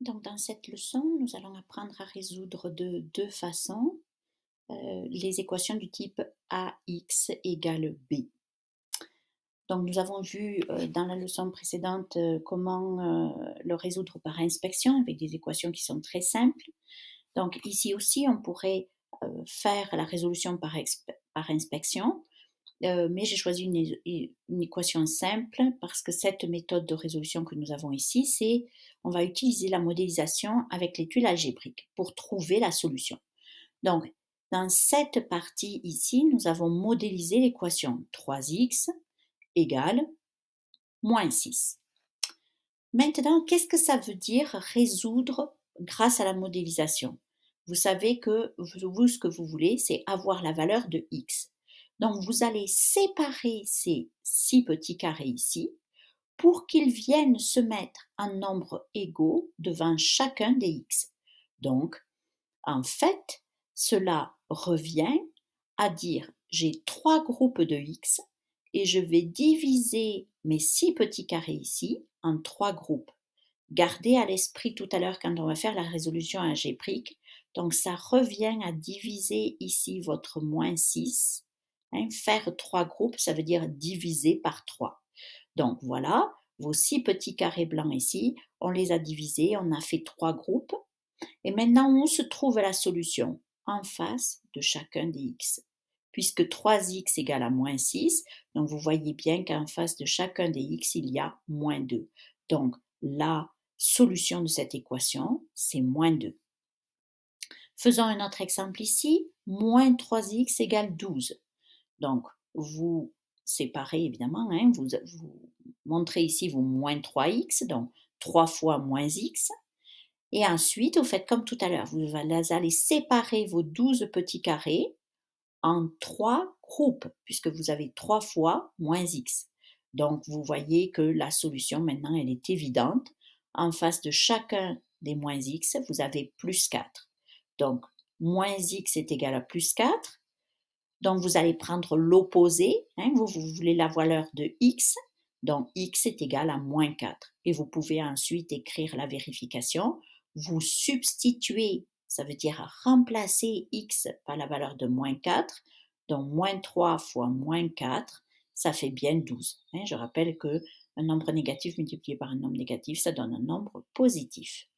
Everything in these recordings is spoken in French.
Donc, dans cette leçon, nous allons apprendre à résoudre de deux façons les équations du type AX égale B. Donc, nous avons vu dans la leçon précédente comment le résoudre par inspection avec des équations qui sont très simples. Donc, ici aussi, on pourrait faire la résolution par inspection, mais j'ai choisi une équation simple parce que cette méthode de résolution que nous avons ici, c'est on va utiliser la modélisation avec les tuiles algébriques pour trouver la solution. Donc, dans cette partie ici, nous avons modélisé l'équation 3x égale moins 6. Maintenant, qu'est-ce que ça veut dire résoudre grâce à la modélisation? Vous savez que vous, ce que vous voulez, c'est avoir la valeur de x. Donc, vous allez séparer ces 6 petits carrés ici pour qu'ils viennent se mettre en nombres égaux devant chacun des x. Donc, en fait, cela revient à dire j'ai 3 groupes de x et je vais diviser mes 6 petits carrés ici en 3 groupes. Gardez à l'esprit tout à l'heure quand on va faire la résolution algébrique. Donc, ça revient à diviser ici votre moins 6. Faire 3 groupes, ça veut dire diviser par 3. Donc, voilà, vos 6 petits carrés blancs ici, on les a divisés, on a fait 3 groupes. Et maintenant, où se trouve la solution? En face de chacun des x. Puisque 3x égale à moins 6, donc vous voyez bien qu'en face de chacun des x, il y a moins 2. Donc, la solution de cette équation, c'est moins 2. Faisons un autre exemple ici. Moins 3x égale 12. Donc, vous séparez évidemment, vous montrez ici vos moins 3x, donc 3 fois moins x. Et ensuite, vous faites comme tout à l'heure, vous allez séparer vos 12 petits carrés en 3 groupes, puisque vous avez 3 fois moins x. Donc, vous voyez que la solution, maintenant, elle est évidente. En face de chacun des moins x, vous avez plus 4. Donc, moins x est égal à plus 4. Donc, vous allez prendre l'opposé. Vous voulez la valeur de x. Donc, x est égal à moins 4. Et vous pouvez ensuite écrire la vérification. Vous substituez, ça veut dire remplacer x par la valeur de moins 4. Donc, moins 3 fois moins 4, ça fait bien 12. Je rappelle qu'un nombre négatif multiplié par un nombre négatif, ça donne un nombre positif.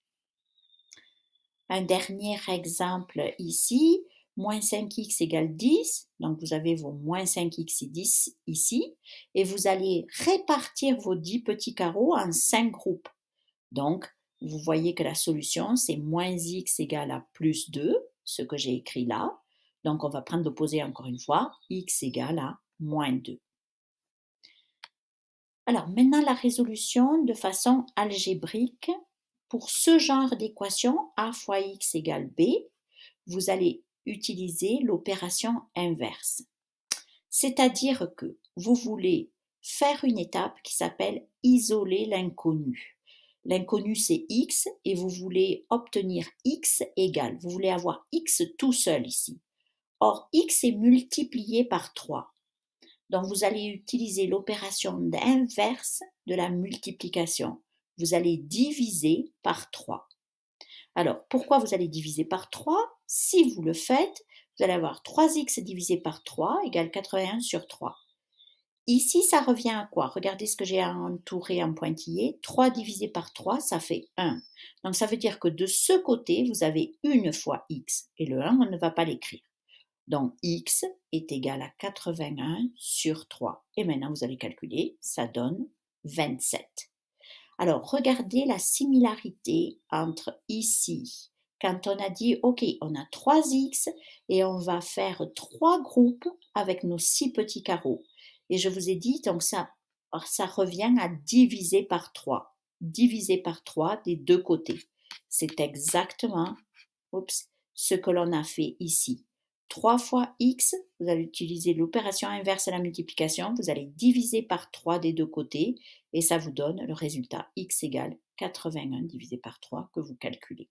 Un dernier exemple ici, moins 5x égale 10, donc vous avez vos moins 5x et 10 ici, et vous allez répartir vos 10 petits carreaux en 5 groupes. Donc, vous voyez que la solution, c'est moins x égale à plus 2, ce que j'ai écrit là. Donc, on va prendre l'opposé encore une fois, x égale à moins 2. Alors, maintenant, la résolution de façon algébrique. Pour ce genre d'équation, a fois x égale b, vous allez utiliser l'opération inverse. C'est-à-dire que vous voulez faire une étape qui s'appelle isoler l'inconnu. L'inconnu, c'est x et vous voulez obtenir x égale. Vous voulez avoir x tout seul ici. Or, x est multiplié par 3. Donc, vous allez utiliser l'opération inverse de la multiplication. Vous allez diviser par 3. Alors, pourquoi vous allez diviser par 3? Si vous le faites, vous allez avoir 3x divisé par 3 égale 81 sur 3. Ici, ça revient à quoi? Regardez ce que j'ai entouré en pointillé. 3 divisé par 3, ça fait 1. Donc, ça veut dire que de ce côté, vous avez une fois x. Et le 1, on ne va pas l'écrire. Donc, x est égal à 81 sur 3. Et maintenant, vous allez calculer, ça donne 27. Alors, regardez la similarité entre ici, quand on a dit, OK, on a 3x et on va faire 3 groupes avec nos 6 petits carreaux. Et je vous ai dit, donc ça revient à diviser par 3. Diviser par 3 des deux côtés. C'est exactement ce que l'on a fait ici. 3 fois x, vous allez utiliser l'opération inverse à la multiplication, vous allez diviser par 3 des deux côtés et ça vous donne le résultat x égale 81 divisé par 3 que vous calculez.